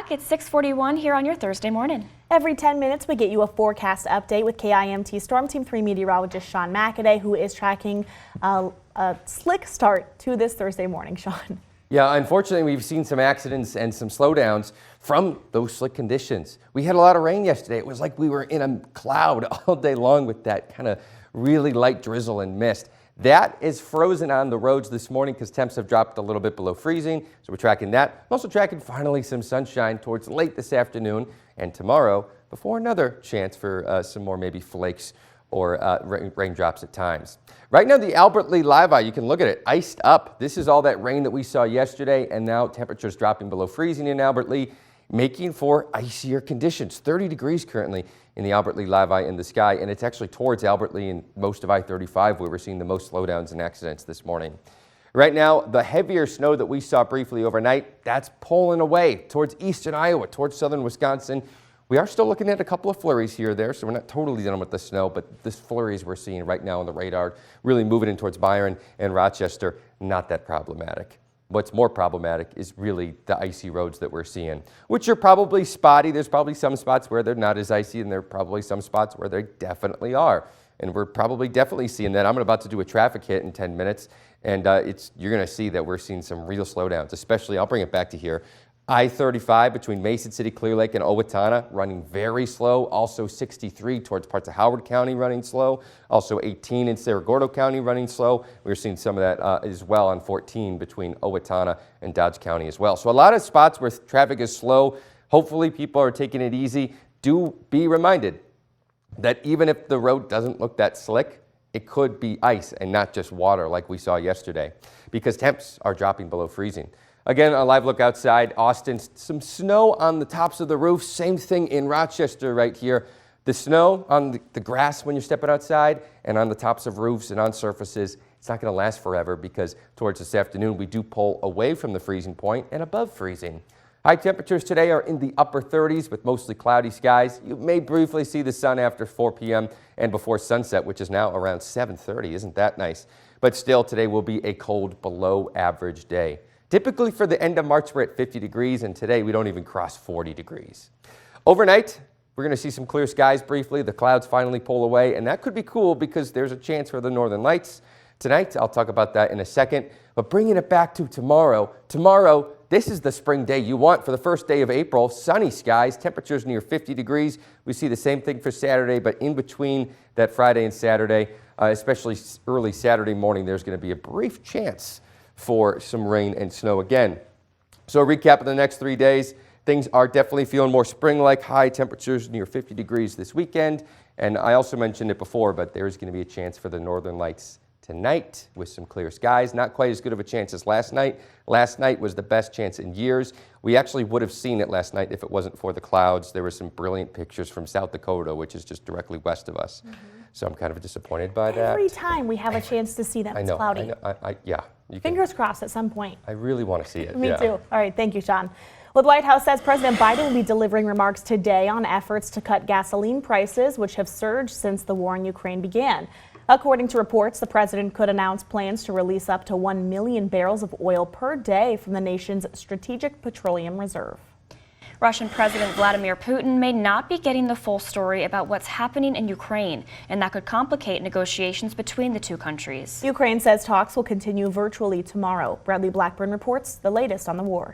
back. It's 6:41 here on your Thursday morning. Every 10 minutes, we get you a forecast update with KIMT Storm Team 3 meteorologist Sean McAday, who is tracking a slick start to this Thursday morning. Sean. Yeah, unfortunately, we've seen some accidents and some slowdowns from those slick conditions. We had a lot of rain yesterday. It was like we were in a cloud all day long with that kind of really light drizzle and mist. That is frozen on the roads this morning because temps have dropped a little bit below freezing, so we're tracking that. I'm also tracking finally some sunshine towards late this afternoon and tomorrow before another chance for some more maybe flakes or raindrops at times. Right now, the Albert Lee Live Eye, you can look at it, iced up. This is all that rain that we saw yesterday, and now temperatures dropping below freezing in Albert Lee, making for icier conditions. 30 degrees currently in the Albert Lee Live Eye in the sky, and it's actually towards Albert Lee and most of I-35 where we're seeing the most slowdowns and accidents this morning. Right now, the heavier snow that we saw briefly overnight, that's pulling away towards eastern Iowa, towards southern Wisconsin. We are still looking at a couple of flurries here or there, so we're not totally done with the snow, but this flurries we're seeing right now on the radar, really moving in towards Byron and Rochester, not that problematic. What's more problematic is really the icy roads that we're seeing, which are probably spotty. There's probably some spots where they're not as icy, and there are probably some spots where they definitely are. And we're probably definitely seeing that. I'm about to do a traffic hit in 10 minutes, and you're going to see that we're seeing some real slowdowns, especially, I'll bring it back to here, I-35 between Mason City, Clear Lake, and Owatonna running very slow. Also 63 towards parts of Howard County running slow. Also 18 in Cerro Gordo County running slow. We're seeing some of that as well on 14 between Owatonna and Dodge County as well. So a lot of spots where traffic is slow. Hopefully people are taking it easy. Do be reminded that even if the road doesn't look that slick, it could be ice and not just water like we saw yesterday, because temps are dropping below freezing. Again, a live look outside Austin, some snow on the tops of the roofs. Same thing in Rochester right here. The snow on the grass when you're stepping outside and on the tops of roofs and on surfaces, it's not going to last forever because towards this afternoon we do pull away from the freezing point and above freezing. High temperatures today are in the upper 30s with mostly cloudy skies. You may briefly see the sun after 4 p.m. and before sunset, which is now around 7:30. Isn't that nice? But still, today will be a cold below average day. Typically for the end of March, we're at 50 degrees, and today we don't even cross 40 degrees. Overnight, we're going to see some clear skies briefly. The clouds finally pull away, and that could be cool because there's a chance for the northern lights. Tonight, I'll talk about that in a second, but bringing it back to tomorrow. Tomorrow, this is the spring day you want for the first day of April. Sunny skies, temperatures near 50 degrees. We see the same thing for Saturday, but in between that Friday and Saturday, especially early Saturday morning, there's going to be a brief chance for some rain and snow again. So a recap of the next 3 days, things are definitely feeling more spring-like, high temperatures near 50 degrees this weekend. And I also mentioned it before, but there's going to be a chance for the northern lights tonight with some clear skies. Not quite as good of a chance as last night. Last night was the best chance in years. We actually would have seen it last night if it wasn't for the clouds. There were some brilliant pictures from South Dakota, which is just directly west of us. So I'm kind of disappointed by that. Every time we have a chance to see them, it's cloudy. Yeah. Fingers crossed at some point. I really want to see it. Me too. All right, thank you, Sean. Well, the White House says President Biden will be delivering remarks today on efforts to cut gasoline prices, which have surged since the war in Ukraine began. According to reports, the president could announce plans to release up to 1 million barrels of oil per day from the nation's strategic petroleum reserve. Russian President Vladimir Putin may not be getting the full story about what's happening in Ukraine, and that could complicate negotiations between the two countries. Ukraine says talks will continue virtually tomorrow. Bradley Blackburn reports the latest on the war.